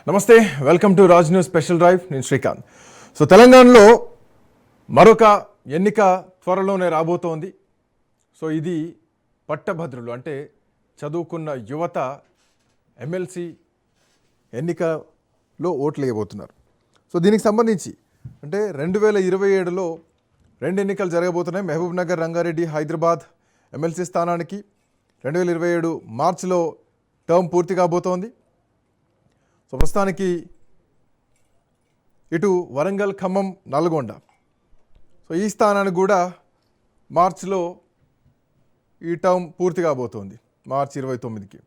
నమస్తే, welcome to Raj news special drive. నేను Srikanth. So తెలంగాణలో మరొక ఎన్నిక త్వరలోనే రాబోతోంది. సో ఇది పట్టభద్రులు అంటే చదువుకున్న యువత ఎమ్మెల్సీ ఎన్నికలో ఓట్లు వేయబోతున్నారు. సో దీనికి సంబంధించి అంటే 2027లో 2 ఎన్నికలు జరగబోతున్నాయి. మహబూబ్ నగర్, రంగారెడ్డి, హైదరాబాద్ ఎమ్మెల్సీ స్థానానికి 2027 మార్చిలో టర్మ్ పూర్తి కాబోతోంది. సో ప్రస్తుతానికి ఇటు వరంగల్, ఖమ్మం, నల్గొండ, సో ఈ స్థానానికి కూడా మార్చిలో ఈ టర్మ్ పూర్తి కాబోతోంది, మార్చి 29కి.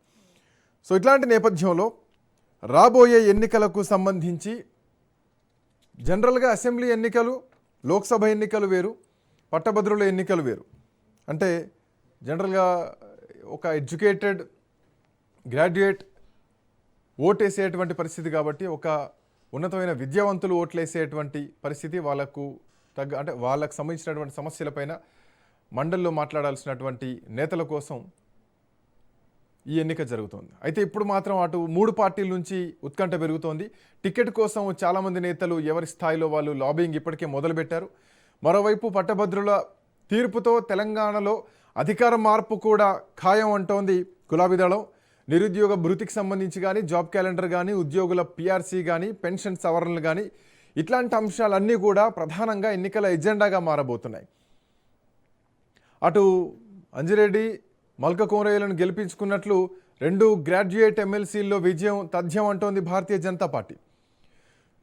సో ఇట్లాంటి నేపథ్యంలో రాబోయే ఎన్నికలకు సంబంధించి జనరల్గా అసెంబ్లీ ఎన్నికలు, లోక్సభ ఎన్నికలు వేరు, పట్టభద్రుల ఎన్నికలు వేరు. అంటే జనరల్గా ఒక ఎడ్యుకేటెడ్ గ్రాడ్యుయేట్ ఓటేసేటువంటి పరిస్థితి కాబట్టి, ఒక ఉన్నతమైన విద్యావంతులు ఓట్లేసేటువంటి పరిస్థితి, వాళ్ళకు అంటే వాళ్ళకు సంబంధించినటువంటి సమస్యలపైన మండలిలో మాట్లాడాల్సినటువంటి నేతల కోసం ఈ ఎన్నిక జరుగుతోంది. అయితే ఇప్పుడు మాత్రం అటు 3 పార్టీల నుంచి ఉత్కంఠ పెరుగుతోంది. టికెట్ కోసం చాలామంది నేతలు ఎవరి స్థాయిలో వాళ్ళు లాబింగ్ ఇప్పటికే మొదలుపెట్టారు. మరోవైపు పట్టభద్రుల తీర్పుతో తెలంగాణలో అధికార మార్పు కూడా ఖాయం అంటోంది గులాబీ దళం. నిరుద్యోగ భృతికి సంబంధించి కానీ, జాబ్ క్యాలెండర్ కానీ, ఉద్యోగుల పిఆర్సీ కానీ, పెన్షన్ సవరణలు కానీ, ఇట్లాంటి అంశాలన్నీ కూడా ప్రధానంగా ఎన్నికల ఎజెండాగా మారబోతున్నాయి. అటు అంజిరెడ్డి, మల్క కోమరయ్యలను గెలిపించుకున్నట్లు 2 గ్రాడ్యుయేట్ ఎమ్మెల్సీల్లో విజయం తథ్యం అంటోంది భారతీయ జనతా పార్టీ.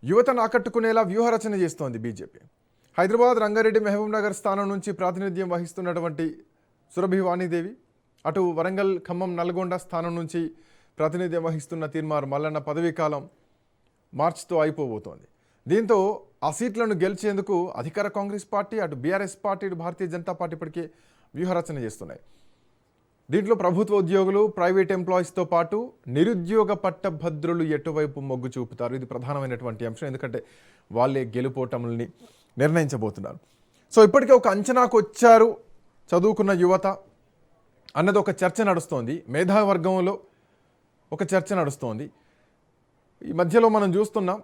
యువతను ఆకట్టుకునేలా వ్యూహరచన చేస్తోంది బీజేపీ. హైదరాబాద్, రంగారెడ్డి, మహబూబ్ నగర్ స్థానం నుంచి ప్రాతినిధ్యం వహిస్తున్నటువంటి సురభి వాణిదేవి, అటు వరంగల్, ఖమ్మం, నల్గొండ స్థానం నుంచి ప్రాతినిధ్యం వహిస్తున్న తీర్మార్ మల్లన్న పదవీ కాలం మార్చితో అయిపోబోతోంది. దీంతో ఆ సీట్లను గెలిచేందుకు అధికార కాంగ్రెస్ పార్టీ, అటు బీఆర్ఎస్ పార్టీ, ఇటు భారతీయ జనతా పార్టీ ఇప్పటికే వ్యూహరచన చేస్తున్నాయి. దీంట్లో ప్రభుత్వ ఉద్యోగులు, ప్రైవేట్ ఎంప్లాయీస్తో పాటు నిరుద్యోగ పట్టభద్రులు ఎటువైపు మొగ్గు చూపుతారు, ఇది ప్రధానమైనటువంటి అంశం. ఎందుకంటే వాళ్ళే గెలుపోటముల్ని నిర్ణయించబోతున్నారు. సో ఇప్పటికే ఒక అంచనాకు వచ్చారు చదువుకున్న యువత అన్నది ఒక చర్చ నడుస్తోంది. మేధావర్గంలో ఒక చర్చ నడుస్తోంది. ఈ మధ్యలో మనం చూస్తున్నాం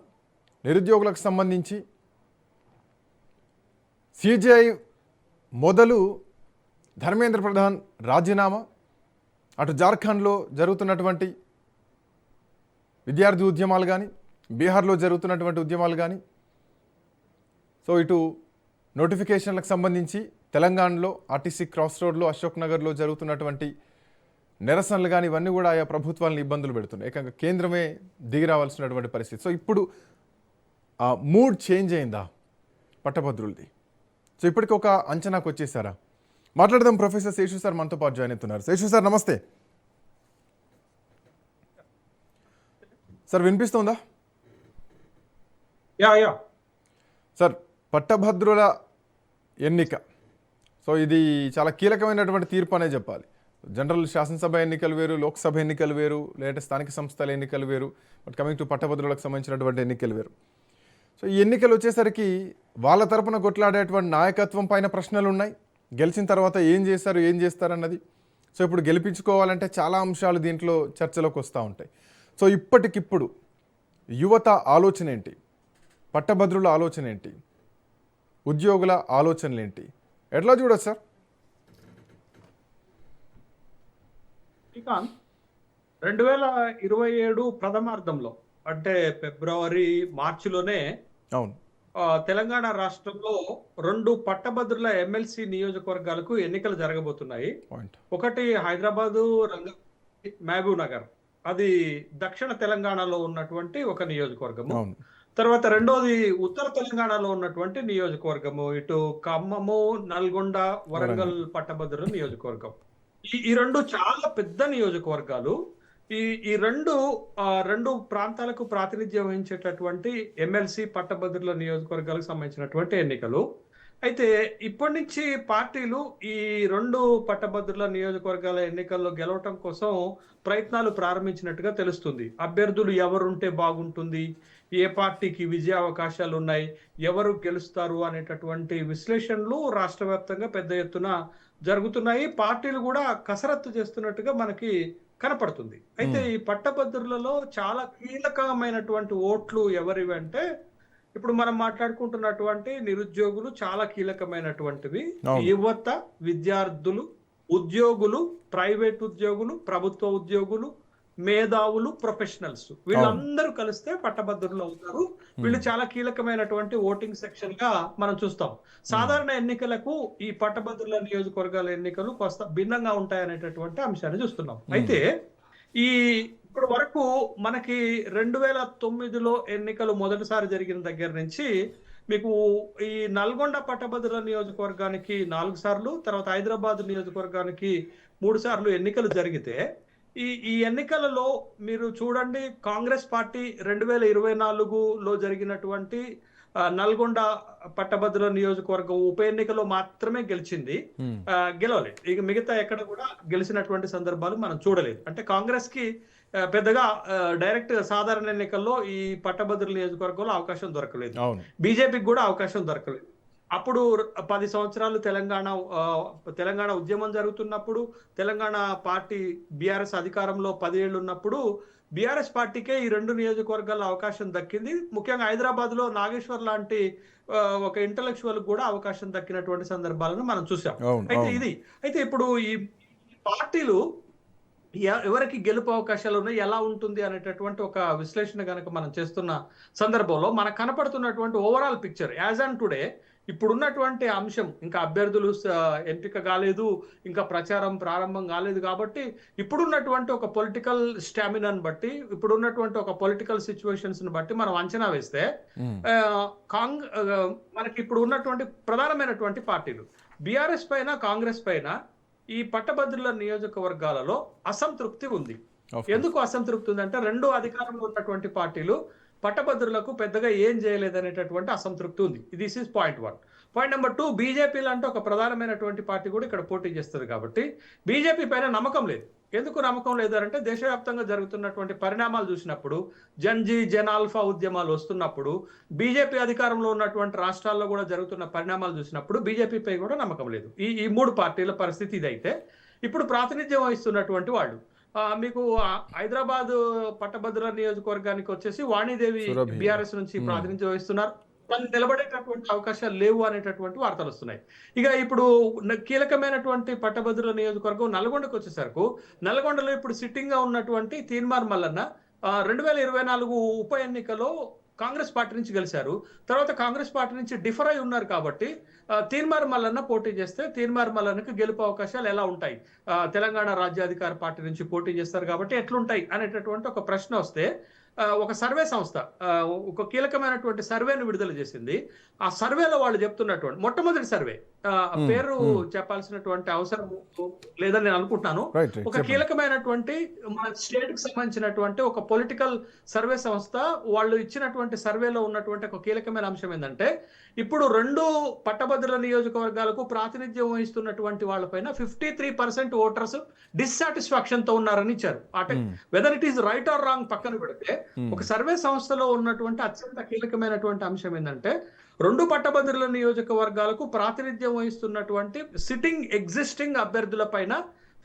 నిరుద్యోగులకు సంబంధించి సిజేఐ మొదలు ధర్మేంద్ర ప్రధాన్ రాజీనామా, అటు జార్ఖండ్లో జరుగుతున్నటువంటి విద్యార్థి ఉద్యమాలు కానీ, బీహార్లో జరుగుతున్నటువంటి ఉద్యమాలు కానీ, సో ఇటు నోటిఫికేషన్లకు సంబంధించి తెలంగాణలో ఆర్టీసీ క్రాస్ రోడ్లో, అశోక్ నగర్లో జరుగుతున్నటువంటి నిరసనలు కానీ, ఇవన్నీ కూడా ఆయా ప్రభుత్వాలను ఇబ్బందులు పెడుతున్నాయి. ఏకంగా కేంద్రమే దిగి రావాల్సినటువంటి పరిస్థితి. సో ఇప్పుడు ఆ మూడ్ చేంజ్ అయిందా పట్టభద్రులది? సో ఇప్పటికి ఒక అంచనాకు వచ్చేసారా? మాట్లాడదాం. ప్రొఫెసర్ శేషు సార్ మనతో పాటు జాయిన్ అవుతున్నారు. శేషు సార్ నమస్తే. సార్ వినిపిస్తుందా? సార్, పట్టభద్రుల ఎన్నిక, సో ఇది చాలా కీలకమైనటువంటి తీర్పు అనే చెప్పాలి. జనరల్ శాసనసభ ఎన్నికలు వేరు, లోక్సభ ఎన్నికలు వేరు, లేదా స్థానిక సంస్థల ఎన్నికలు వేరు, బట్ కమింగ్ టు పట్టభద్రులకు సంబంధించినటువంటి ఎన్నికలు వేరు. సో ఈ ఎన్నికలు వచ్చేసరికి వాళ్ళ తరపున కొట్లాడేటువంటి నాయకత్వం పైన ప్రశ్నలు ఉన్నాయి. గెలిచిన తర్వాత ఏం చేస్తారు, ఏం చేస్తారన్నది. సో ఇప్పుడు గెలిపించుకోవాలంటే చాలా అంశాలు దీంట్లో చర్చలోకి వస్తూ ఉంటాయి. సో ఇప్పటికిప్పుడు యువత ఆలోచన ఏంటి, పట్టభద్రుల ఆలోచన ఏంటి, ఉద్యోగుల ఆలోచనలు ఏంటి, ఎట్లా చూడొచ్చు సార్? శ్రీకాంత్, 2027 ప్రథమార్థంలో అంటే ఫిబ్రవరి, మార్చిలోనే అవును, తెలంగాణ రాష్ట్రంలో 2 పట్టభద్రుల ఎమ్మెల్సీ నియోజకవర్గాలకు ఎన్నికలు జరగబోతున్నాయి. ఒకటి హైదరాబాదు, రంగారెడ్డి, మహబూబ్ నగర్, అది దక్షిణ తెలంగాణలో ఉన్నటువంటి ఒక నియోజకవర్గము. తర్వాత రెండోది ఉత్తర తెలంగాణలో ఉన్నటువంటి నియోజకవర్గము, ఇటు ఖమ్మము, నల్గొండ, వరంగల్ పట్టభద్రుల నియోజకవర్గం. ఈ 2 చాలా పెద్ద నియోజకవర్గాలు. ఈ రెండు ప్రాంతాలకు ప్రాతినిధ్యం వహించేటటువంటి ఎమ్మెల్సీ పట్టభద్రుల నియోజకవర్గాలకు సంబంధించినటువంటి ఎన్నికలు. అయితే ఇప్పటి నుంచి పార్టీలు ఈ 2 పట్టభద్రుల నియోజకవర్గాల ఎన్నికల్లో గెలవటం కోసం ప్రయత్నాలు ప్రారంభించినట్టుగా తెలుస్తుంది. అభ్యర్థులు ఎవరుంటే బాగుంటుంది, ఏ పార్టీకి విజయ అవకాశాలు ఉన్నాయి, ఎవరు గెలుస్తారు అనేటటువంటి విశ్లేషణలు రాష్ట్ర వ్యాప్తంగా పెద్ద ఎత్తున జరుగుతున్నాయి. పార్టీలు కూడా కసరత్తు చేస్తున్నట్టుగా మనకి కనపడుతుంది. అయితే ఈ పట్టభద్రులలో చాలా కీలకమైనటువంటి ఓట్లు ఎవరివి అంటే, ఇప్పుడు మనం మాట్లాడుకుంటున్నటువంటి నిరుద్యోగులు చాలా కీలకమైనటువంటివి. యువత, విద్యార్థులు, ఉద్యోగులు, ప్రైవేట్ ఉద్యోగులు, ప్రభుత్వ ఉద్యోగులు, మేధావులు, ప్రొఫెషనల్స్ వీళ్ళందరూ కలిస్తే పట్టభద్రులు అవుతారు. వీళ్ళు చాలా కీలకమైనటువంటి ఓటింగ్ సెక్షన్ గా మనం చూస్తాం. సాధారణ ఎన్నికలకు ఈ పట్టభద్రుల నియోజకవర్గాల ఎన్నికలు కొంత భిన్నంగా ఉంటాయనేటటువంటి అంశాన్ని చూస్తున్నాం. అయితే ఈ ఇప్పుడు వరకు మనకి 2009లో ఎన్నికలు మొదటిసారి జరిగిన దగ్గర నుంచి మీకు ఈ నల్గొండ పట్టభద్రుల నియోజకవర్గానికి 4 సార్లు, తర్వాత హైదరాబాద్ నియోజకవర్గానికి 3 సార్లు ఎన్నికలు జరిగితే ఈ ఎన్నికలలో మీరు చూడండి, కాంగ్రెస్ పార్టీ 2024లో జరిగినటువంటి నల్గొండ పట్టభద్రుల నియోజకవర్గం ఉప ఎన్నికలో మాత్రమే గెలిచింది, గెలవలేదు. ఇక మిగతా ఎక్కడ కూడా గెలిచినటువంటి సందర్భాలు మనం చూడలేదు. అంటే కాంగ్రెస్ కి పెద్దగా డైరెక్ట్ సాధారణ ఎన్నికల్లో ఈ పట్టభద్రుల నియోజకవర్గంలో అవకాశం దొరకలేదు. బీజేపీకి కూడా అవకాశం దొరకలేదు. అప్పుడు 10 సంవత్సరాలు తెలంగాణ ఉద్యమం జరుగుతున్నప్పుడు, తెలంగాణ పార్టీ బీఆర్ఎస్ అధికారంలో 10 ఏళ్ళు ఉన్నప్పుడు బీఆర్ఎస్ పార్టీకే ఈ 2 నియోజకవర్గాల్లో అవకాశం దక్కింది. ముఖ్యంగా హైదరాబాద్ లో నాగేశ్వర్ లాంటి ఒక ఇంటలెక్చువల్ కూడా అవకాశం దక్కినటువంటి సందర్భాలను మనం చూసాం. అయితే ఇప్పుడు ఈ పార్టీలు ఎవరికి గెలుపు అవకాశాలు ఉన్నాయి, ఎలా ఉంటుంది అనేటటువంటి ఒక విశ్లేషణ కనుక మనం చేస్తున్న సందర్భంలో మనకు కనపడుతున్నటువంటి overall picture as on today, ఇప్పుడున్నటువంటి అంశం ఇంకా అభ్యర్థులు ఎంపిక కాలేదు, ఇంకా ప్రచారం ప్రారంభం కాలేదు. కాబట్టి ఇప్పుడున్నటువంటి ఒక పొలిటికల్ స్టామినాను బట్టి, ఇప్పుడున్నటువంటి ఒక పొలిటికల్ సిచ్యువేషన్స్ ని బట్టి మనం అంచనా వేస్తే మనకి ఇప్పుడు ఉన్నటువంటి ప్రధానమైనటువంటి పార్టీలు బీఆర్ఎస్ పైన, కాంగ్రెస్ పైన ఈ పట్టభద్రుల నియోజకవర్గాలలో అసంతృప్తి ఉంది. ఎందుకు అసంతృప్తి ఉందంటే, 2 అధికారంలో ఉన్నటువంటి పార్టీలు పట్టభద్రులకు పెద్దగా ఏం చేయలేదనేటటువంటి అసంతృప్తి ఉంది. This is point 1. Point number 2, BJP లాంటి ఒక ప్రధానమైనటువంటి పార్టీ కూడా ఇక్కడ పోటీ చేస్తుంది. కాబట్టి బీజేపీ పైన నమ్మకం లేదు. ఎందుకు నమ్మకం లేదంటే, దేశవ్యాప్తంగా జరుగుతున్నటువంటి పరిణామాలు చూసినప్పుడు, జన్ ఆల్ఫా ఉద్యమాలు వస్తున్నప్పుడు, బీజేపీ అధికారంలో ఉన్నటువంటి రాష్ట్రాల్లో కూడా జరుగుతున్న పరిణామాలు చూసినప్పుడు బీజేపీపై కూడా నమ్మకం లేదు. ఈ 3 పార్టీల పరిస్థితి ఇదైతే, ఇప్పుడు ప్రాతినిధ్యం వహిస్తున్నటువంటి వాళ్ళు మీకు హైదరాబాద్ పట్టభద్రుల నియోజకవర్గానికి వచ్చేసి వాణిదేవి బీఆర్ఎస్ నుంచి ప్రాతినిధ్యం వహిస్తున్నారు. వాళ్ళు నిలబడేటటువంటి అవకాశాలు లేవు అనేటటువంటి వార్తలు వస్తున్నాయి. ఇక ఇప్పుడు కీలకమైనటువంటి పట్టభద్రుల నియోజకవర్గం నల్గొండకు వచ్చేసరికి, నల్గొండలో ఇప్పుడు సిట్టింగ్ గా ఉన్నటువంటి తీన్మార్ మల్లన్న 2024 ఉప ఎన్నికలో కాంగ్రెస్ పార్టీ నుంచి గెలిచారు. తర్వాత కాంగ్రెస్ పార్టీ నుంచి డిఫర్ అయి ఉన్నారు. కాబట్టి తీన్మార్ మల్లన్న పోటీ చేస్తే తీన్మార్ మల్లన్నకు గెలుపు అవకాశాలు ఎలా ఉంటాయి, తెలంగాణ రాజ్యాధికార పార్టీ నుంచి పోటీ చేస్తారు కాబట్టి ఎట్లుంటాయి అనేటటువంటి ఒక ప్రశ్న వస్తే, ఒక సర్వే సంస్థ ఒక కీలకమైనటువంటి సర్వేను విడుదల చేసింది. ఆ సర్వేలో వాళ్ళు చెప్తున్నటువంటి మొట్టమొదటి సర్వే, పేరు చెప్పాల్సినటువంటి అవసరం లేదని నేను అనుకుంటున్నాను. ఒక కీలకమైనటువంటి మన స్టేట్ కి సంబంధించినటువంటి ఒక పొలిటికల్ సర్వే సంస్థ వాళ్ళు ఇచ్చినటువంటి సర్వేలో ఉన్నటువంటి ఒక కీలకమైన అంశం ఏంటంటే, ఇప్పుడు 2 పట్టభద్రుల నియోజకవర్గాలకు ప్రాతినిధ్యం వహిస్తున్నటువంటి వాళ్ళపైన 53% ఓటర్స్ డిస్సాటిస్ఫాక్షన్ తో ఉన్నారని ఇచ్చారు. అంటే whether it is right are wrong పక్కన పెడితే, ఒక సర్వే సంస్థలో ఉన్నటువంటి అత్యంత కీలకమైనటువంటి అంశం ఏంటంటే, 2 పట్టభద్రుల నియోజకవర్గాలకు ప్రాతినిధ్యం వహిస్తున్నటువంటి సిట్టింగ్ ఎగ్జిస్టింగ్ అభ్యర్థుల పైన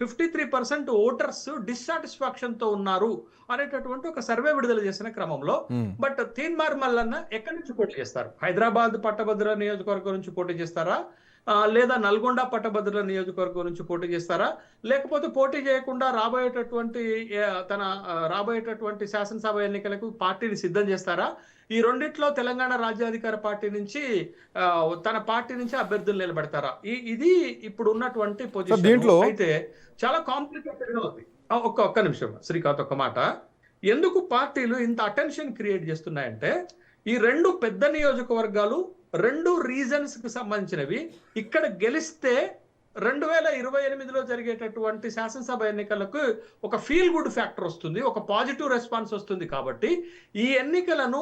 53% ఓటర్స్ డిస్సాటిస్ఫాక్షన్ తో ఉన్నారు అనేటటువంటి ఒక సర్వే విడుదల చేసిన క్రమంలో, బట్ తీన్మార్ మల్లన్న ఎక్కడి నుంచి పోటీ చేస్తారు? హైదరాబాద్ పట్టభద్రుల నియోజకవర్గం నుంచి పోటీ చేస్తారా, లేదా నల్గొండ పట్టభద్రుల నియోజకవర్గం నుంచి పోటీ చేస్తారా, లేకపోతే పోటీ చేయకుండా రాబోయేటటువంటి శాసనసభ ఎన్నికలకు పార్టీని సిద్ధం చేస్తారా? ఈ రెండిట్లో తెలంగాణ రాజ్యాధికార పార్టీ నుంచి తన పార్టీ నుంచి అభ్యర్థులు నిలబెడతారా? ఇది ఇప్పుడు ఉన్నటువంటి పొజిషన్. అయితే చాలా కాంప్లికేటెడ్ గా ఉంది. ఒక్క నిమిషం శ్రీకాంత్, ఒక్క మాట. ఎందుకు పార్టీలు ఇంత అటెన్షన్ క్రియేట్ చేస్తున్నాయంటే, ఈ 2 పెద్ద నియోజకవర్గాలు 2 రీజన్స్ కి సంబంధించినవి. ఇక్కడ గెలిస్తే 2028లో జరిగేటటువంటి శాసనసభ ఎన్నికలకు ఒక ఫీల్ గుడ్ ఫ్యాక్టర్ వస్తుంది, ఒక పాజిటివ్ రెస్పాన్స్ వస్తుంది. కాబట్టి ఈ ఎన్నికలను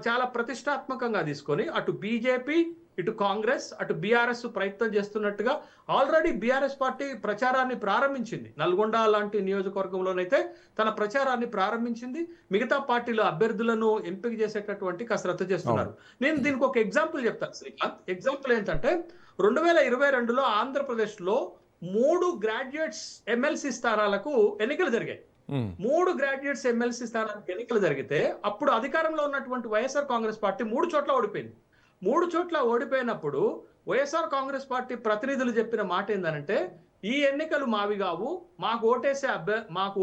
చాలా ప్రతిష్టాత్మకంగా తీసుకొని అటు బీజేపీ, ఇటు కాంగ్రెస్, అటు బీఆర్ఎస్ ప్రయత్నం చేస్తున్నట్టుగా ఆల్రెడీ బీఆర్ఎస్ పార్టీ ప్రచారాన్ని ప్రారంభించింది. నల్గొండ లాంటి నియోజకవర్గంలోనైతే తన ప్రచారాన్ని ప్రారంభించింది. మిగతా పార్టీలు అభ్యర్థులను ఎంపిక చేసేటటువంటి కసరత్తు చేస్తున్నారు. నేను దీనికి ఒక ఎగ్జాంపుల్ చెప్తాను శ్రీకాంత్. ఎగ్జాంపుల్ ఏంటంటే, 2022లో ఆంధ్రప్రదేశ్ లో 3 గ్రాడ్యుయేట్స్ ఎమ్మెల్సీ స్థానాలకు ఎన్నికలు జరిగాయి. 3 గ్రాడ్యుయేట్స్ ఎమ్మెల్సీ స్థానాలకు ఎన్నికలు జరిగితే అప్పుడు అధికారంలో ఉన్నటువంటి వైఎస్ఆర్ కాంగ్రెస్ పార్టీ 3 చోట్ల ఓడిపోయింది. 3 చోట్ల ఓడిపోయినప్పుడు వైఎస్ఆర్ కాంగ్రెస్ పార్టీ ప్రతినిధులు చెప్పిన మాట ఏంటంటే, ఈ ఎన్నికలు మావి కావు, మాకు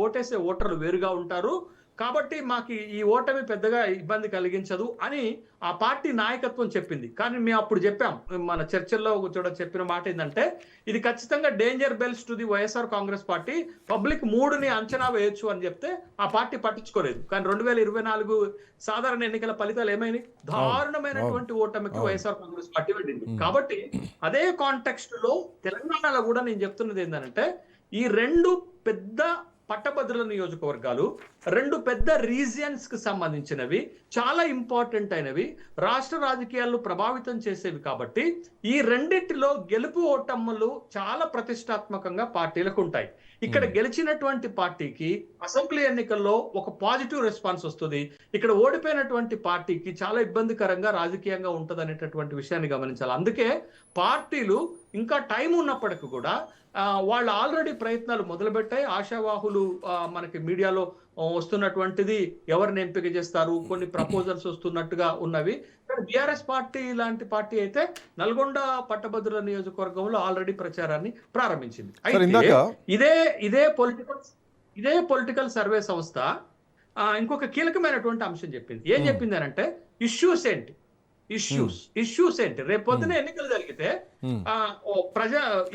ఓటేసే ఓటర్లు వేరుగా ఉంటారు, కాబట్టి మాకు ఈ ఓటమి పెద్దగా ఇబ్బంది కలిగించదు అని ఆ పార్టీ నాయకత్వం చెప్పింది. కానీ మేము అప్పుడు చెప్పాం, మన చర్చల్లో చెప్పిన మాట ఏంటంటే, ఇది ఖచ్చితంగా danger bells to the YSR Congress party, public 3ని అంచనా వేయొచ్చు అని చెప్తే ఆ పార్టీ పట్టించుకోలేదు. కానీ 2024 సాధారణ ఎన్నికల ఫలితాలు ఏమైనాయి? దారుణమైనటువంటి ఓటమికి వైఎస్ఆర్ కాంగ్రెస్ పార్టీ వెళ్ళింది. కాబట్టి అదే కాంటెక్స్ట్ లో తెలంగాణలో కూడా నేను చెప్తున్నది ఏంటంటే, ఈ 2 పెద్ద పట్టభద్రుల నియోజకవర్గాలు, 2 పెద్ద రీజియన్స్ కి సంబంధించినవి, చాలా ఇంపార్టెంట్ అయినవి, రాష్ట్ర రాజకీయాలను ప్రభావితం చేసేవి. కాబట్టి ఈ రెండిటిలో గెలుపు ఓటములు చాలా ప్రతిష్టాత్మకంగా పార్టీలకు ఉంటాయి. ఇక్కడ గెలిచినటువంటి పార్టీకి అసెంబ్లీ ఎన్నికల్లో ఒక పాజిటివ్ రెస్పాన్స్ వస్తుంది, ఇక్కడ ఓడిపోయినటువంటి పార్టీకి చాలా ఇబ్బందికరంగా రాజకీయంగా ఉంటది అనేటటువంటి విషయాన్ని గమనించాలి. అందుకే పార్టీలు ఇంకా టైం ఉన్నప్పటికీ కూడా వాళ్ళు ఆల్రెడీ ప్రయత్నాలు మొదలుపెట్టాయి. ఆశావాహులు మనకి మీడియాలో వస్తున్నటువంటిది ఎవరిని ఎంపిక చేస్తారు, కొన్ని ప్రపోజల్స్ వస్తున్నట్టుగా ఉన్నవి. కానీ బీఆర్ఎస్ పార్టీ లాంటి పార్టీ అయితే నల్గొండ పట్టభద్రుల నియోజకవర్గంలో ఆల్రెడీ ప్రచారాన్ని ప్రారంభించింది. అయితే ఇదే పొలిటికల్ సర్వే సంస్థ ఇంకొక కీలకమైనటువంటి అంశం చెప్పింది. ఏం చెప్పింది అంటే, ఇష్యూస్ ఏంటి, ఇష్యూస్ ఏంటి, రేపు పొద్దున ఎన్నికలు జరిగితే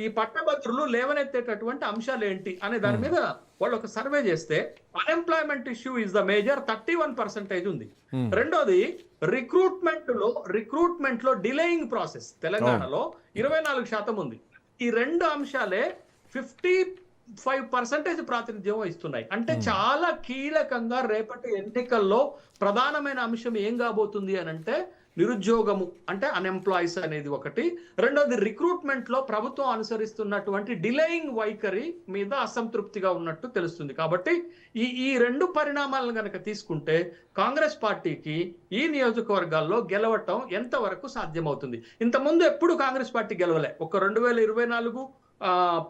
ఈ పట్టభద్రులు లేవనెత్తేటటువంటి అంశాలు ఏంటి అనే దాని మీద వాళ్ళు ఒక సర్వే చేస్తే, unemployment issue is the major, 31% ఉంది. రెండోది రిక్రూట్మెంట్ లో డిలేయింగ్ ప్రాసెస్ తెలంగాణలో 24% ఉంది. ఈ 2 అంశాలే 55% ప్రాతినిధ్యం వహిస్తున్నాయి. అంటే చాలా కీలకంగా రేపటి ఎన్నికల్లో ప్రధానమైన అంశం ఏం కాబోతుంది అని అంటే, నిరుద్యోగము అంటే అన్ఎంప్లాయీస్ అనేది ఒకటి, రెండోది రిక్రూట్మెంట్ లో ప్రభుత్వం అనుసరిస్తున్నటువంటి డిలేయింగ్ వైఖరి మీద అసంతృప్తిగా ఉన్నట్టు తెలుస్తుంది. కాబట్టి ఈ 2 పరిణామాలను గనక తీసుకుంటే కాంగ్రెస్ పార్టీకి ఈ నియోజకవర్గాల్లో గెలవటం ఎంతవరకు సాధ్యమవుతుంది? ఇంతకుముందు ఎప్పుడు కాంగ్రెస్ పార్టీ గెలవలే. ఒక 2024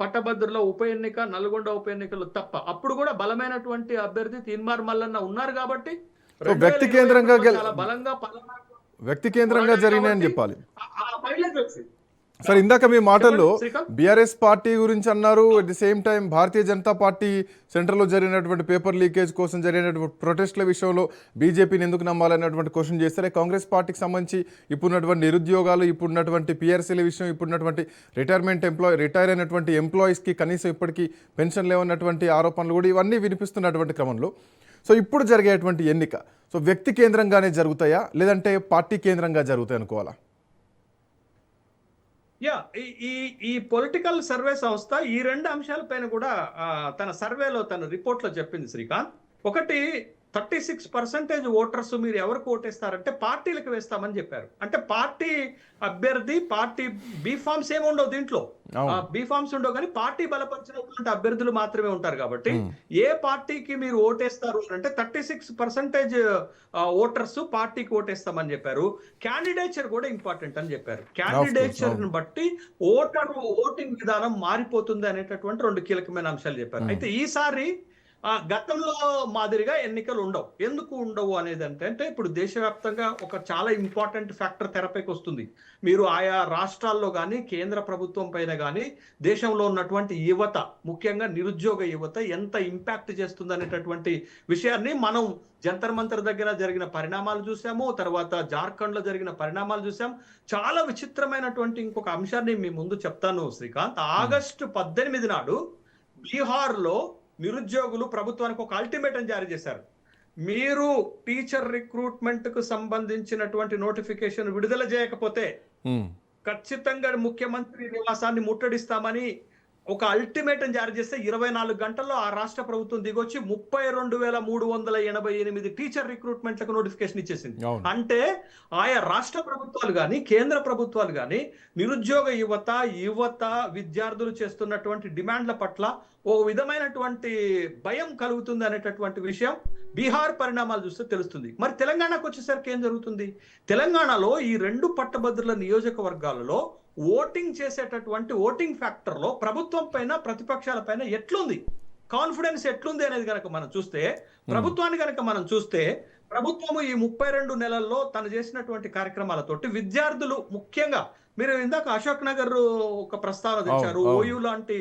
పట్టభద్రుల ఉప ఎన్నిక, నల్గొండ ఉప ఎన్నికలు తప్ప, అప్పుడు కూడా బలమైనటువంటి అభ్యర్థి తీన్మార్ మల్లన్న ఉన్నారు. కాబట్టి వ్యక్తి కేంద్రంగా బలంగా వ్యక్తి కేంద్రంగా జరిగినాయని చెప్పాలి. సార్, ఇందాక మీ మాటల్లో బీఆర్ఎస్ పార్టీ గురించి అన్నారు, at the same time Bharatiya Janata party సెంటర్లో జరిగినటువంటి పేపర్ లీకేజ్ కోసం జరిగినటువంటి ప్రొటెస్ట్ల విషయంలో బీజేపీని ఎందుకు నమ్మాలన్నటువంటి క్వశ్చన్ చేస్తారే. కాంగ్రెస్ పార్టీకి సంబంధించి ఇప్పుడున్నటువంటి నిరుద్యోగాలు, ఇప్పుడున్నటువంటి పిఆర్సీల విషయం, ఇప్పుడున్నటువంటి రిటైర్ అయినటువంటి ఎంప్లాయీస్కి కనీసం ఇప్పటికీ పెన్షన్ లేవన్నటువంటి ఆరోపణలు కూడా ఇవన్నీ వినిపిస్తున్నటువంటి క్రమంలో, సో ఇప్పుడు జరిగేటువంటి ఎన్నిక సో వ్యక్తి కేంద్రంగానే జరుగుతాయా, లేదంటే పార్టీ కేంద్రంగా జరుగుతాయి అనుకోవాలా? ఈ పొలిటికల్ సర్వే సంస్థ ఈ 2 అంశాలపైన కూడా తన సర్వేలో, తన రిపోర్ట్ లో చెప్పింది శ్రీకాంత్. ఒకటి, 36% ఓటర్స్ మీరు ఎవరికి ఓటేస్తారంటే పార్టీలకు వేస్తామని చెప్పారు. అంటే పార్టీ అభ్యర్థి, పార్టీ బీఫామ్స్ ఏమి ఉండవు దీంట్లో, బీఫామ్స్ ఉండవు, కానీ పార్టీ బలపరిచినటువంటి అభ్యర్థులు మాత్రమే ఉంటారు. కాబట్టి ఏ పార్టీకి మీరు ఓటేస్తారు అంటే 36% ఓటర్స్ పార్టీకి ఓటేస్తామని చెప్పారు. క్యాండిడేచర్ కూడా ఇంపార్టెంట్ అని చెప్పారు. క్యాండిడేచర్ ని బట్టి ఓటింగ్ విధానం మారిపోతుంది అనేటటువంటి 2 కీలకమైన అంశాలు చెప్పారు. అయితే ఈసారి గతంలో మాదిరిగా ఎన్నికలు ఉండవు. ఎందుకు ఉండవు అనేది అంటే, ఇప్పుడు దేశవ్యాప్తంగా ఒక చాలా ఇంపార్టెంట్ ఫ్యాక్టర్ తెరపైకి వస్తుంది. మీరు ఆయా రాష్ట్రాల్లో కానీ, కేంద్ర ప్రభుత్వం పైన కానీ, దేశంలో ఉన్నటువంటి యువత, ముఖ్యంగా నిరుద్యోగ యువత ఎంత ఇంపాక్ట్ చేస్తుంది అనేటటువంటి విషయాన్ని మనం జంతర్ మంతర్ దగ్గర జరిగిన పరిణామాలు చూసాము, తర్వాత జార్ఖండ్ లో జరిగిన పరిణామాలు చూసాం. చాలా విచిత్రమైనటువంటి ఇంకొక అంశాన్ని మీ ముందు చెప్తాను శ్రీకాంత్. ఆగస్టు 18 నాడు బీహార్ లో నిరుద్యోగులు ప్రభుత్వానికి ఒక అల్టిమేటం జారీ చేశారు. మీరు టీచర్ రిక్రూట్మెంట్ కు సంబంధించినటువంటి నోటిఫికేషన్ విడుదల చేయకపోతే ఖచ్చితంగా ముఖ్యమంత్రి నివాసాన్ని ముట్టడిస్తామని ఒక అల్టిమేటం జారీ చేస్తే 24 గంటల్లో ఆ రాష్ట్ర ప్రభుత్వం దిగొచ్చి 32,388 టీచర్ రిక్రూట్మెంట్లకు నోటిఫికేషన్ ఇచ్చేసింది. అంటే ఆయా రాష్ట్ర ప్రభుత్వాలు కానీ, కేంద్ర ప్రభుత్వాలు కానీ నిరుద్యోగ యువత విద్యార్థులు చేస్తున్నటువంటి డిమాండ్ల పట్ల ఓ విధమైనటువంటి భయం కలుగుతుంది అనేటటువంటి విషయం బీహార్ పరిణామాలు చూస్తే తెలుస్తుంది. మరి తెలంగాణకు వచ్చేసరికి ఏం జరుగుతుంది? తెలంగాణలో ఈ 2 పట్టభద్రుల నియోజకవర్గాలలో ఓటింగ్ చేసేటటువంటి ఓటింగ్ ఫ్యాక్టర్ లో ప్రభుత్వం పైన ప్రతిపక్షాల పైన ఎట్లుంది, కాన్ఫిడెన్స్ ఎట్లుంది అనేది కనుక మనం చూస్తే, ప్రభుత్వాన్ని కనుక మనం చూస్తే, ప్రభుత్వము ఈ 32 నెలల్లో తను చేసినటువంటి కార్యక్రమాలతోటి విద్యార్థులు ముఖ్యంగా, మీరు ఇందాక అశోక్ నగర్ ఒక ప్రస్తావన తెచ్చారు, ఓయూ లాంటి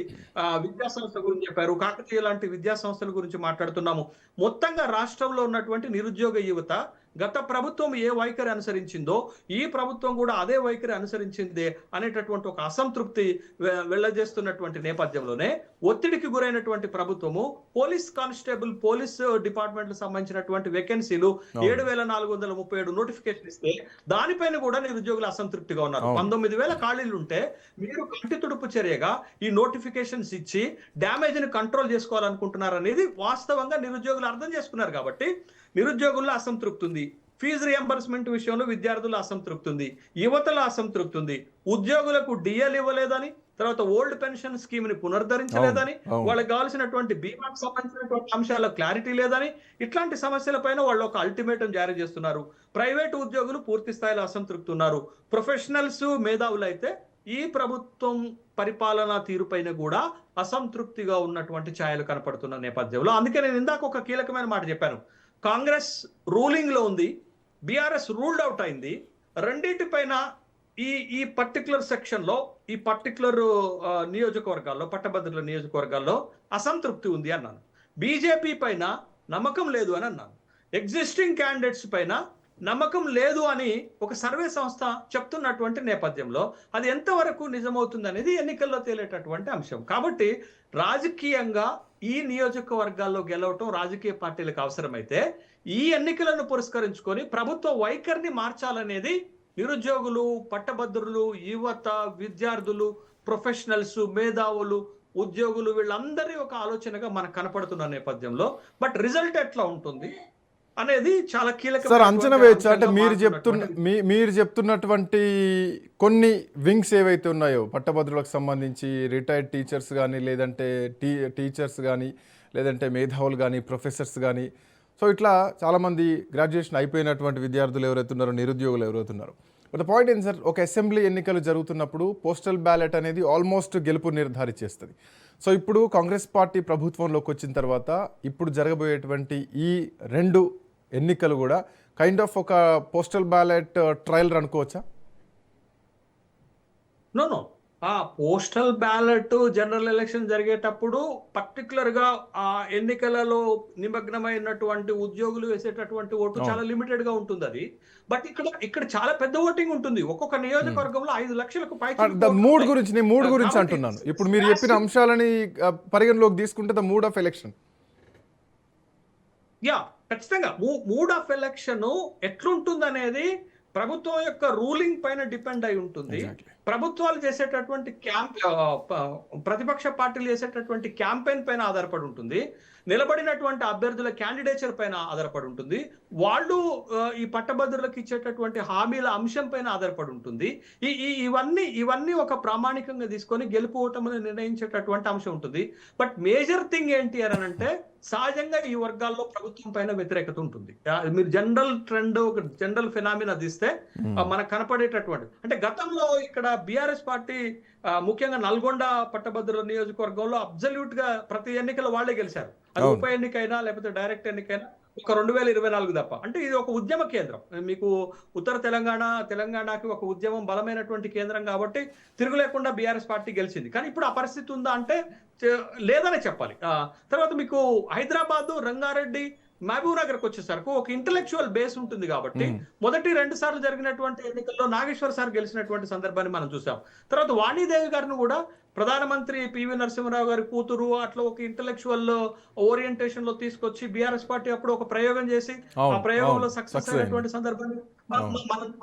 విద్యా సంస్థ గురించి చెప్పారు, కాకతీయ లాంటి విద్యా సంస్థల గురించి మాట్లాడుతున్నాము. మొత్తంగా రాష్ట్రంలో ఉన్నటువంటి నిరుద్యోగ యువత గత ప్రభుత్వం ఏ వైఖరి అనుసరించిందో ఈ ప్రభుత్వం కూడా అదే వైఖరి అనుసరించిందే అనేటటువంటి ఒక అసంతృప్తి వెళ్ళజేస్తున్నటువంటి నేపథ్యంలోనే ఒత్తిడికి గురైనటువంటి ప్రభుత్వము పోలీస్ కానిస్టేబుల్, పోలీస్ డిపార్ట్మెంట్ సంబంధించినటువంటి వేకెన్సీలు 7,437 నోటిఫికేషన్ ఇస్తే దానిపైన కూడా నిరుద్యోగులు అసంతృప్తిగా ఉన్నారు. 19,000 ఖాళీలు ఉంటే మీరు కంటి తుడుపు చర్యగా ఈ నోటిఫికేషన్స్ ఇచ్చి డ్యామేజ్ ని కంట్రోల్ చేసుకోవాలనుకుంటున్నారు అనేది వాస్తవంగా నిరుద్యోగులు అర్థం చేసుకున్నారు. కాబట్టి నిరుద్యోగుల్లో అసంతృప్తి ఉంది, ఫీజు రియంబర్స్మెంట్ విషయంలో విద్యార్థుల అసంతృప్తి ఉంది, యువతల అసంతృప్తి ఉంది, ఉద్యోగులకు డిఎల్ ఇవ్వలేదని, తర్వాత ఓల్డ్ పెన్షన్ స్కీమ్ ని పునరుద్ధరించలేదని, వాళ్ళకి కావాల్సినటువంటి బీమాకు సంబంధించినటువంటి అంశాల క్లారిటీ లేదని, ఇట్లాంటి సమస్యల పైన వాళ్ళు ఒక అల్టిమేటం జారీ చేస్తున్నారు. ప్రైవేటు ఉద్యోగులు పూర్తి స్థాయిలో అసంతృప్తి ఉన్నారు. ప్రొఫెషనల్స్, మేధావులు అయితే ఈ ప్రభుత్వం పరిపాలనా తీరుపైన కూడా అసంతృప్తిగా ఉన్నటువంటి ఛాయలు కనపడుతున్న నేపథ్యంలో, అందుకే నేను ఇందాక ఒక కీలకమైన మాట చెప్పాను. కాంగ్రెస్ రూలింగ్ లో ఉంది, బీఆర్ఎస్ రూల్డ్ అవుట్ అయింది. రెండింటిపైన ఈ పర్టికులర్ సెక్షన్ లో, ఈ పర్టికులర్ నియోజకవర్గాల్లో, పట్టభద్రుల నియోజకవర్గాల్లో అసంతృప్తి ఉంది అన్నాను. బీజేపీ పైన నమ్మకం లేదు అని అన్నాను. ఎగ్జిస్టింగ్ క్యాండిడేట్స్ పైన నమ్మకం లేదు అని ఒక సర్వే సంస్థ చెప్తున్నటువంటి నేపథ్యంలో అది ఎంతవరకు నిజమవుతుంది అనేది ఎన్నికల్లో తేలేటటువంటి అంశం. కాబట్టి రాజకీయంగా ఈ నియోజకవర్గాల్లో గెలవటం రాజకీయ పార్టీలకు అవసరమైతే ఈ ఎన్నికలను పురస్కరించుకొని ప్రభుత్వ వైఖరిని మార్చాలనేది నిరుద్యోగులు, పట్టభద్రులు, యువత, విద్యార్థులు, ప్రొఫెషనల్స్, మేధావులు, ఉద్యోగులు వీళ్ళందరి ఒక ఆలోచనగా మనకు కనపడుతున్న నేపథ్యంలో బట్ రిజల్ట్ ఎట్లా ఉంటుంది అనేది చాలా కీలక. సార్, అంచనా వేయచ్చు అంటే మీరు చెప్తున్నటువంటి కొన్ని వింగ్స్ ఏవైతే ఉన్నాయో పట్టభద్రులకు సంబంధించి, రిటైర్డ్ టీచర్స్ కానీ, లేదంటే టీచర్స్ కానీ, లేదంటే మేధావులు కానీ, ప్రొఫెసర్స్ కానీ, సో ఇట్లా చాలామంది గ్రాడ్యుయేషన్ అయిపోయినటువంటి విద్యార్థులు ఎవరైతే ఉన్నారో, నిరుద్యోగులు ఎవరైతే ఉన్నారో. బట్ ద పాయింట్ ఏంటి సార్, ఒక అసెంబ్లీ ఎన్నికలు జరుగుతున్నప్పుడు పోస్టల్ బ్యాలెట్ అనేది ఆల్మోస్ట్ గెలుపు నిర్ధారించేస్తుంది. సో ఇప్పుడు కాంగ్రెస్ పార్టీ ప్రభుత్వంలోకి వచ్చిన తర్వాత ఇప్పుడు జరగబోయేటువంటి ఈ 2 ఎన్నికలు కూడా కైండ్ ఆఫ్ ఒక పోస్టల్ బ్యాలెట్ ట్రయల్ అనుకోవచ్చా? నో, ఆ పోస్టల్ బ్యాలెట్ జనరల్ ఎలక్షన్ జరిగేటప్పుడు పర్టికులర్ గా ఆ ఎన్నికలలో నిమగ్నమైనటువంటి ఉద్యోగులు వేసేటటువంటి ఓటు చాలా లిమిటెడ్ గా ఉంటుంది అది. బట్ ఇక్కడ చాలా పెద్ద ఓటింగ్ ఉంటుంది. ఒక్కొక్క నియోజకవర్గంలో 5 లక్షలకు పైగా. మూడ్ గురించి అంటున్నాను. ఇప్పుడు మీరు చెప్పిన అంశాలని పరిగణలోకి తీసుకుంటే the mood of election. Yeah, ఖచ్చితంగా మూడ్ ఆఫ్ ఎలక్షన్ ఎట్లుంటుంది అనేది ప్రభుత్వం యొక్క రూలింగ్ పైన డిపెండ్ అయి ఉంటుంది. ప్రభుత్వాలు చేసేటటువంటి ప్రతిపక్ష పార్టీలు చేసేటటువంటి క్యాంపెయిన్ పైన ఆధారపడి ఉంటుంది. నిలబడినటువంటి అభ్యర్థుల క్యాండిడేచర్ పైన ఆధారపడి ఉంటుంది. వాళ్ళు ఈ పట్టభద్రులకు ఇచ్చేటటువంటి హామీల అంశం పైన ఆధారపడి ఉంటుంది. ఇవన్నీ ఒక ప్రామాణికంగా తీసుకొని గెలుపు ఓటమిని నిర్ణయించేటటువంటి అంశం ఉంటుంది. బట్ మేజర్ థింగ్ ఏంటి అని అంటే సహజంగా ఈ వర్గాల్లో ప్రభుత్వం పైన వ్యతిరేకత ఉంటుంది. మీరు జనరల్ ట్రెండ్, ఒక జనరల్ ఫినామినా తీస్తే మనకు కనపడేటటువంటి, అంటే గతంలో ఇక్కడ బీఆర్ఎస్ పార్టీ ముఖ్యంగా నల్గొండ పట్టభద్రుల నియోజకవర్గంలో అబ్జల్యూట్ గా ప్రతి ఎన్నికలు వాళ్లే గెలిచారు. అది ఉప ఎన్నికైనా లేకపోతే డైరెక్ట్ ఎన్నికైనా ఒక 2024 తప్ప. అంటే ఇది ఒక ఉద్యమ కేంద్రం. మీకు ఉత్తర తెలంగాణకి ఒక ఉద్యమం బలమైనటువంటి కేంద్రం కాబట్టి తిరుగులేకుండా బీఆర్ఎస్ పార్టీ గెలిచింది. కానీ ఇప్పుడు ఆ పరిస్థితి ఉందా అంటే లేదనే చెప్పాలి. తర్వాత మీకు హైదరాబాద్, రంగారెడ్డి, మహబూబ్ నగర్కి వచ్చేసరికి ఒక ఇంటలెక్చువల్ బేస్ ఉంటుంది కాబట్టి మొదటి 2 సార్లు జరిగినటువంటి ఎన్నికల్లో నాగేశ్వర్ సార్ గెలిచినటువంటి సందర్భాన్ని మనం చూసాం. తర్వాత వాణిదేవి గారిని కూడా ప్రధానమంత్రి పివి నరసింహరావు గారి కూతురు అట్లా ఒక ఇంటలెక్చువల్ ఓరియంటేషన్ లో తీసుకొచ్చి బీఆర్ఎస్ పార్టీ అప్పుడు ఒక ప్రయోగం చేసి ఆ ప్రయోగంలో సక్సెస్ అయినటువంటి సందర్భాన్ని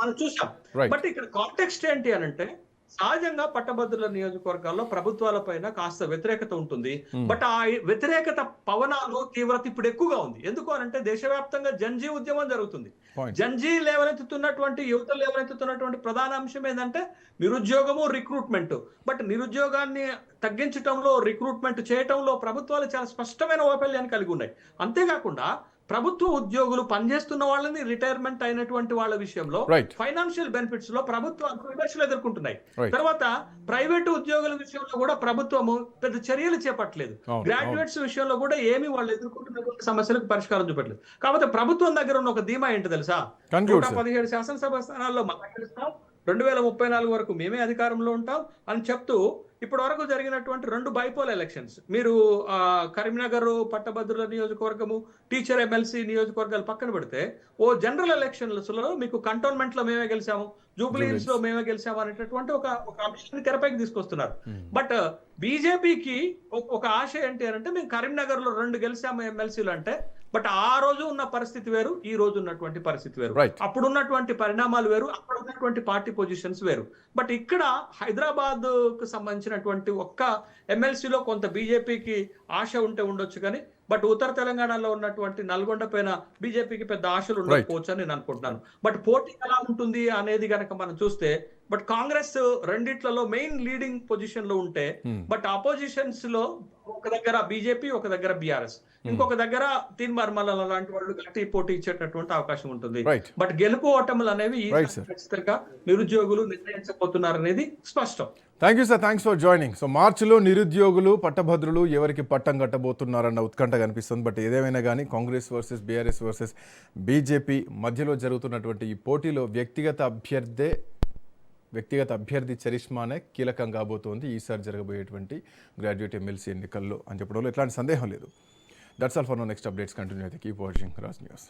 మనం చూసాం. బట్ ఇక్కడ కాంటెక్స్ట్ ఏంటి అని అంటే సహజంగా పట్టభద్రుల నియోజకవర్గాల్లో ప్రభుత్వాల పైన కాస్త వ్యతిరేకత ఉంటుంది. బట్ ఆ వ్యతిరేకత పవనాలు తీవ్రత ఇప్పుడు ఎక్కువగా ఉంది. ఎందుకు అనంటే దేశవ్యాప్తంగా జన్జీ ఉద్యమం జరుగుతుంది. జన్జీ లేవనెత్తుతున్నటువంటి, యువతలు లేవనెత్తుతున్నటువంటి ప్రధాన అంశం ఏంటంటే నిరుద్యోగము, రిక్రూట్మెంట్. బట్ నిరుద్యోగాన్ని తగ్గించడంలో, రిక్రూట్మెంట్ చేయటంలో ప్రభుత్వాలు చాలా స్పష్టమైన వైఫల్యాన్ని కలిగి ఉన్నాయి. అంతేకాకుండా ప్రభుత్వ ఉద్యోగులు పనిచేస్తున్న వాళ్ళని రిటైర్మెంట్ అయినటువంటి వాళ్ళ విషయంలో Right. ఫైనాన్షియల్ బెనిఫిట్స్ లో ప్రభుత్వం విమర్శలు ఎదుర్కొంటున్నాయి. Right. తర్వాత ప్రైవేటు ఉద్యోగుల విషయంలో కూడా ప్రభుత్వము పెద్ద చర్యలు చేపట్టలేదు. అవును, గ్రాడ్యుయేట్స్ విషయంలో కూడా ఏమి వాళ్ళు ఎదుర్కొంటున్నటువంటి సమస్యలకు పరిష్కారం చూపట్లేదు. కాబట్టి ప్రభుత్వం దగ్గర ఉన్న ఒక ధీమా ఏంటి తెలుసా? Conclude, sir. 117 శాసనసభ స్థానాల్లో మనం గెలుస్తాం, 2034 వరకు మేమే అధికారంలో ఉంటాం అని చెప్తూ ఇప్పటి వరకు జరిగినటువంటి 2 బైపోల్ ఎలక్షన్స్, మీరు కరీంనగర్ పట్టభద్రుల నియోజకవర్గము, టీచర్ ఎమ్మెల్సీ నియోజకవర్గాలు పక్కన పెడితే ఓ జనరల్ ఎలక్షన్లలో మీకు కంటోన్మెంట్ లో మేమే గెలిచాము, జూబ్లీ హిల్స్ లో మేమే గెలిచాము అనేటటువంటి ఒక అంశాన్ని తెరపైకి తీసుకొస్తున్నారు. బట్ బీజేపీకి ఒక ఆశ ఏంటి అంటే మేము కరీంనగర్ లో 2 గెలిచాము ఎమ్మెల్సీలు అంటే, బట్ ఆ రోజు ఉన్న పరిస్థితి వేరు, ఈ రోజు ఉన్నటువంటి పరిస్థితి వేరు. Right. అప్పుడు ఉన్నటువంటి పరిణామాలు వేరు, అక్కడ ఉన్నటువంటి పార్టీ పొజిషన్స్ వేరు. బట్ ఇక్కడ హైదరాబాద్ కు సంబంధించినటువంటి ఒక్క ఎమ్మెల్సీలో కొంత బీజేపీకి ఆశ ఉంటే ఉండొచ్చు కానీ, బట్ ఉత్తర తెలంగాణలో ఉన్నటువంటి నల్గొండ పైన బీజేపీకి పెద్ద ఆశలు ఉండకపోవచ్చు అని నేను అనుకుంటున్నాను. బట్ పోటీ ఎలా ఉంటుంది అనేది కనుక మనం చూస్తే, బట్ కాంగ్రెస్ రెండిట్లలో మెయిన్ లీడింగ్ పొజిషన్ లో ఉంటే, బట్ అపోజిషన్స్ లో ఒక దగ్గర బీజేపీ, ఒక దగ్గర బీఆర్ఎస్, ఇంకొక దగ్గర తీన్మార్మల లాంటి వాళ్ళు గట్టి పోటీ ఇచ్చేటటువంటి అవకాశం ఉంటుంది. Right. బట్ గెలుపు ఓటములు అనేవి ఈ Right, sir. ఖచ్చితంగా నిరుద్యోగులు నిర్ణయించబోతున్నారు అనేది స్పష్టం. Thank you sir, thanks for joining. So మార్చిలో నిరుద్యోగులు పట్టభద్రులు ఎవరికి పట్టం కట్టబోతున్నారన్న ఉత్కంఠ కనిపిస్తుంది. బట్ ఏదేమైనా కానీ Congress versus BRS versus BJP మధ్యలో జరుగుతున్నటువంటి ఈ పోటీలో వ్యక్తిగత అభ్యర్థి చరిష్మానే కీలకం కాబోతోంది ఈసారి జరగబోయేటువంటి గ్రాడ్యుయేట్ ఎమ్మెల్సీ ఎన్నికల్లో అని చెప్పడంలో ఎట్లాంటి సందేహం లేదు. That's all for now. Next updates continue అయితే కీప్ వాచింగ్ రాజ్ న్యూస్.